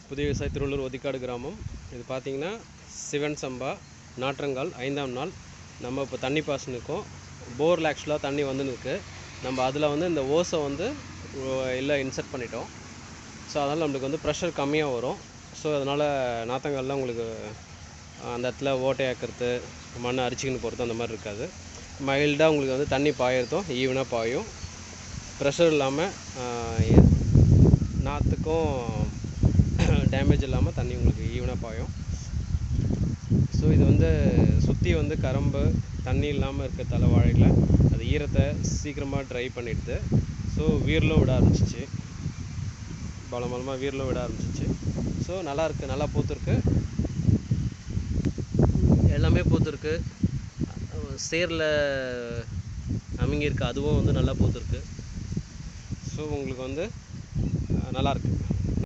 புதிய விவசாய திருவள்ளூர் ஒதிக்காடு கிராமம். இது பார்த்திங்கன்னா சிவன் சம்பா நாற்றங்கால் 5ஆம் நாள். நம்ம இப்போ தண்ணி பாசனுக்கும் போரில் ஆக்சுவலாக தண்ணி வந்துன்னு இருக்குது. நம்ம அதில் வந்து இந்த ஓஸை வந்து இல்லை இன்சர்ட் பண்ணிட்டோம். ஸோ அதனால் நம்மளுக்கு வந்து ப்ரெஷர் கம்மியாக வரும். ஸோ அதனால் நாற்றங்கால்லாம் உங்களுக்கு அந்த இடத்துல ஓட்டையாக்கிறது, மண்ணை அரிச்சிக்கின்னு போகிறது அந்த மாதிரி இருக்காது. மைல்டாக உங்களுக்கு வந்து தண்ணி பாயறதும் ஈவனாக பாயும். ப்ரெஷர் இல்லாமல் நாற்றுக்கும் டேமேஜ் இல்லாமல் தண்ணி உங்களுக்கு ஈவனாக பாயும். ஸோ இது வந்து சுற்றி வந்து கரும்பு தண்ணி இல்லாமல் இருக்கிறதால வாழையில் அது ஈரத்தை சீக்கிரமாக ட்ரை பண்ணிடுது. ஸோ வீரிலும் விட ஆரம்பிச்சிச்சு, பலமாக வீரிலும் விட ஆரம்பிச்சிச்சு. ஸோ நல்லாயிருக்கு, நல்லா பூத்துருக்கு, எல்லாமே பூத்துருக்கு. சேரில் அமுங்கியிருக்கு, அதுவும் வந்து நல்லா பூத்துருக்கு. ஸோ உங்களுக்கு வந்து நல்லாயிருக்கு.